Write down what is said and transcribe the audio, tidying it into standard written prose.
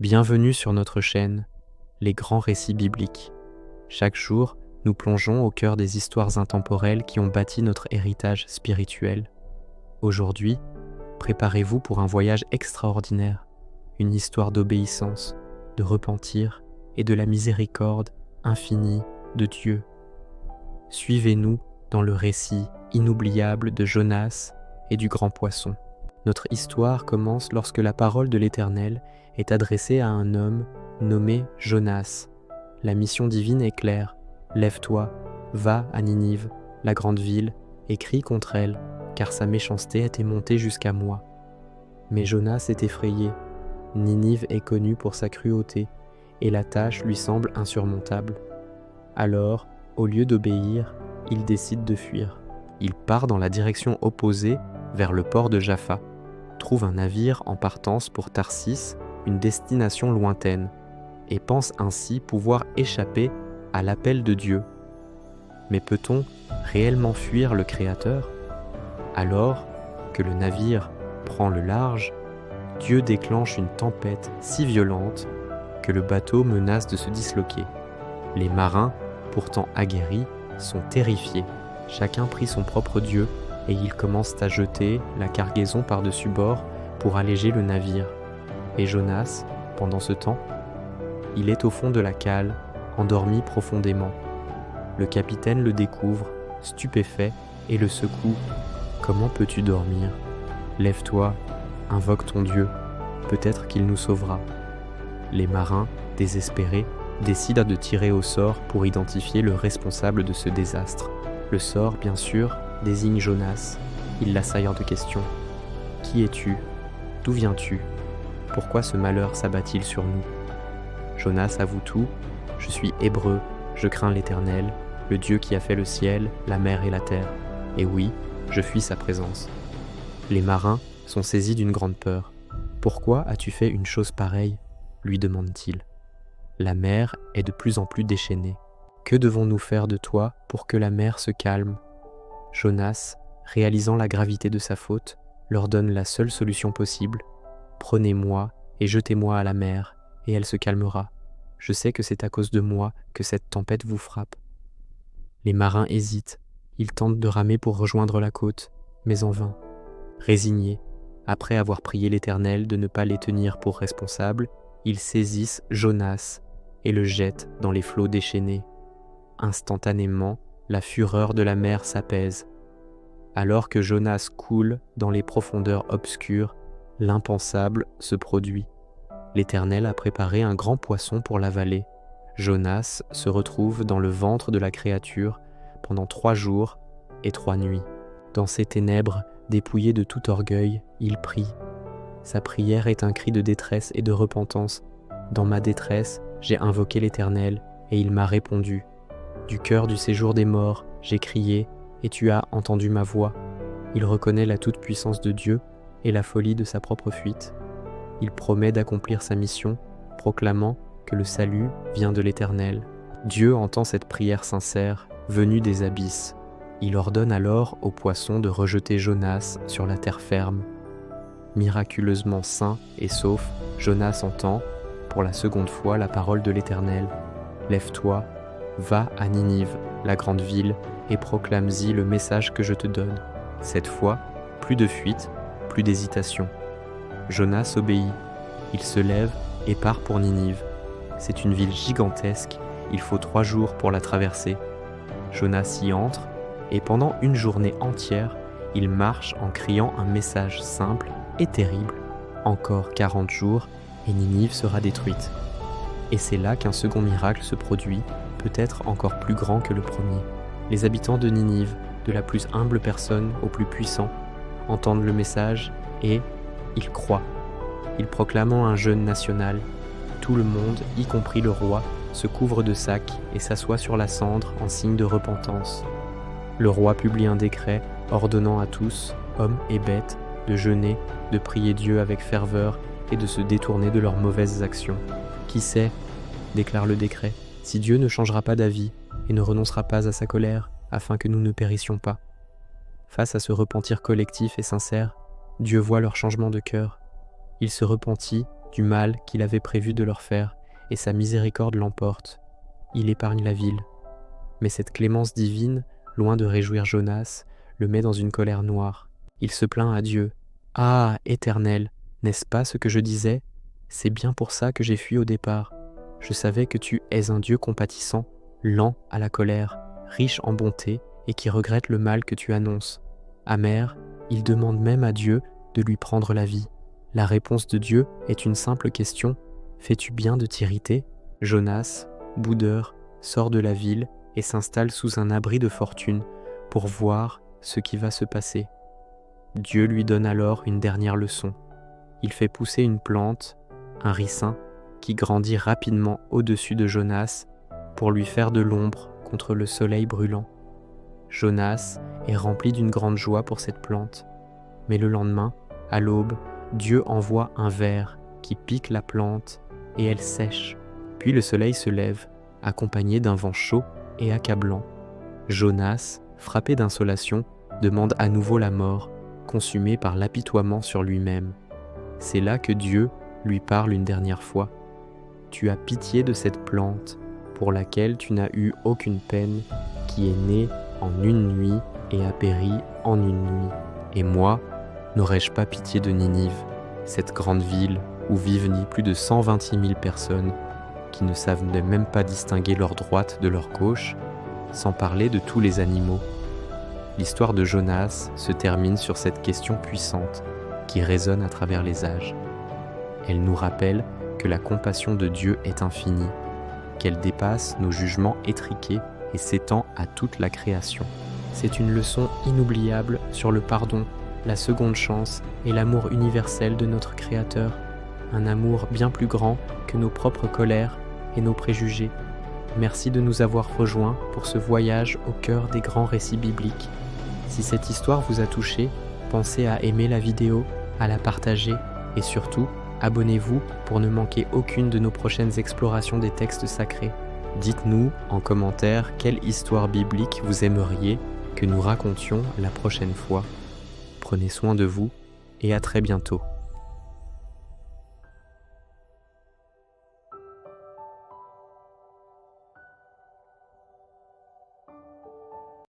Bienvenue sur notre chaîne, Les Grands Récits Bibliques. Chaque jour, nous plongeons au cœur des histoires intemporelles qui ont bâti notre héritage spirituel. Aujourd'hui, préparez-vous pour un voyage extraordinaire, une histoire d'obéissance, de repentir et de la miséricorde infinie de Dieu. Suivez-nous dans le récit inoubliable de Jonas et du grand poisson. Notre histoire commence lorsque la parole de l'Éternel est adressée à un homme nommé Jonas. La mission divine est claire. Lève-toi, va à Ninive, la grande ville, et crie contre elle, car sa méchanceté était montée jusqu'à moi. Mais Jonas est effrayé. Ninive est connue pour sa cruauté, et la tâche lui semble insurmontable. Alors, au lieu d'obéir, il décide de fuir. Il part dans la direction opposée, vers le port de Jaffa, trouve un navire en partance pour Tarsis, une destination lointaine, et pense ainsi pouvoir échapper à l'appel de Dieu. Mais peut-on réellement fuir le Créateur? Alors que le navire prend le large, Dieu déclenche une tempête si violente que le bateau menace de se disloquer. Les marins, pourtant aguerris, sont terrifiés. Chacun prie son propre Dieu et ils commencent à jeter la cargaison par-dessus bord pour alléger le navire. Et Jonas, pendant ce temps, il est au fond de la cale, endormi profondément. Le capitaine le découvre, stupéfait, et le secoue. « Comment peux-tu dormir? Lève-toi, invoque ton Dieu, peut-être qu'il nous sauvera. » Les marins, désespérés, décident de tirer au sort pour identifier le responsable de ce désastre. Le sort, bien sûr, désigne Jonas. Il l'assaille de questions. « Qui es-tu? D'où viens-tu? Pourquoi ce malheur s'abat-il sur nous ?» Jonas avoue tout. « Je suis hébreu, je crains l'Éternel, le Dieu qui a fait le ciel, la mer et la terre. Et oui, je fuis sa présence. » Les marins sont saisis d'une grande peur. « Pourquoi as-tu fait une chose pareille ?» lui demande-t-il. La mer est de plus en plus déchaînée. Que devons-nous faire de toi pour que la mer se calme? Jonas, réalisant la gravité de sa faute, leur donne la seule solution possible. « Prenez-moi et jetez-moi à la mer, et elle se calmera. Je sais que c'est à cause de moi que cette tempête vous frappe. » Les marins hésitent. Ils tentent de ramer pour rejoindre la côte, mais en vain. Résignés, après avoir prié l'Éternel de ne pas les tenir pour responsables, ils saisissent Jonas et le jettent dans les flots déchaînés. Instantanément, la fureur de la mer s'apaise. Alors que Jonas coule dans les profondeurs obscures, l'impensable se produit. L'Éternel a préparé un grand poisson pour l'avaler. Jonas se retrouve dans le ventre de la créature pendant 3 jours et 3 nuits. Dans ces ténèbres, dépouillé de tout orgueil, il prie. Sa prière est un cri de détresse et de repentance. Dans ma détresse, j'ai invoqué l'Éternel et il m'a répondu. Du cœur du séjour des morts, j'ai crié et tu as entendu ma voix. Il reconnaît la toute-puissance de Dieu et la folie de sa propre fuite. Il promet d'accomplir sa mission, proclamant que le salut vient de l'Éternel. Dieu entend cette prière sincère, venue des abysses. Il ordonne alors au poisson de rejeter Jonas sur la terre ferme. Miraculeusement sain et sauf, Jonas entend, pour la seconde fois, la parole de l'Éternel. « Lève-toi, va à Ninive, la grande ville, et proclame-y le message que je te donne. » Cette fois, plus de fuite, plus d'hésitation. Jonas obéit. Il se lève et part pour Ninive. C'est une ville gigantesque, il faut 3 jours pour la traverser. Jonas y entre, et pendant une journée entière, il marche en criant un message simple et terrible. Encore 40 jours, et Ninive sera détruite. Et c'est là qu'un second miracle se produit, peut-être encore plus grand que le premier. Les habitants de Ninive, de la plus humble personne au plus puissant, entendent le message et ils croient. Ils proclament un jeûne national. Tout le monde, y compris le roi, se couvre de sacs et s'assoit sur la cendre en signe de repentance. Le roi publie un décret ordonnant à tous, hommes et bêtes, de jeûner, de prier Dieu avec ferveur et de se détourner de leurs mauvaises actions. « Qui sait, déclare le décret, si Dieu ne changera pas d'avis et ne renoncera pas à sa colère, afin que nous ne périssions pas. » Face à ce repentir collectif et sincère, Dieu voit leur changement de cœur. Il se repentit du mal qu'il avait prévu de leur faire, et sa miséricorde l'emporte. Il épargne la ville. Mais cette clémence divine, loin de réjouir Jonas, le met dans une colère noire. Il se plaint à Dieu. « Ah, Éternel, n'est-ce pas ce que je disais? C'est bien pour ça que j'ai fui au départ. Je savais que tu es un Dieu compatissant, lent à la colère, riche en bonté et qui regrette le mal que tu annonces. » Amer, il demande même à Dieu de lui prendre la vie. La réponse de Dieu est une simple question. Fais-tu bien de t'irriter? Jonas, boudeur, sort de la ville et s'installe sous un abri de fortune pour voir ce qui va se passer. Dieu lui donne alors une dernière leçon. Il fait pousser une plante, un ricin, qui grandit rapidement au-dessus de Jonas pour lui faire de l'ombre contre le soleil brûlant. Jonas est rempli d'une grande joie pour cette plante. Mais le lendemain, à l'aube, Dieu envoie un ver qui pique la plante et elle sèche. Puis le soleil se lève, accompagné d'un vent chaud et accablant. Jonas, frappé d'insolation, demande à nouveau la mort, consumé par l'apitoiement sur lui-même. C'est là que Dieu lui parle une dernière fois. « Tu as pitié de cette plante, pour laquelle tu n'as eu aucune peine, qui est née en une nuit et a péri en une nuit. Et moi, n'aurais-je pas pitié de Ninive, cette grande ville où vivent ni plus de 126 000 personnes, qui ne savent même pas distinguer leur droite de leur gauche, sans parler de tous les animaux. » L'histoire de Jonas se termine sur cette question puissante qui résonne à travers les âges. Elle nous rappelle que la compassion de Dieu est infinie, qu'elle dépasse nos jugements étriqués et s'étend à toute la création. C'est une leçon inoubliable sur le pardon, la seconde chance et l'amour universel de notre Créateur, un amour bien plus grand que nos propres colères et nos préjugés. Merci de nous avoir rejoints pour ce voyage au cœur des grands récits bibliques. Si cette histoire vous a touché, pensez à aimer la vidéo, à la partager et surtout, abonnez-vous pour ne manquer aucune de nos prochaines explorations des textes sacrés. Dites-nous en commentaire quelle histoire biblique vous aimeriez que nous racontions la prochaine fois. Prenez soin de vous et à très bientôt.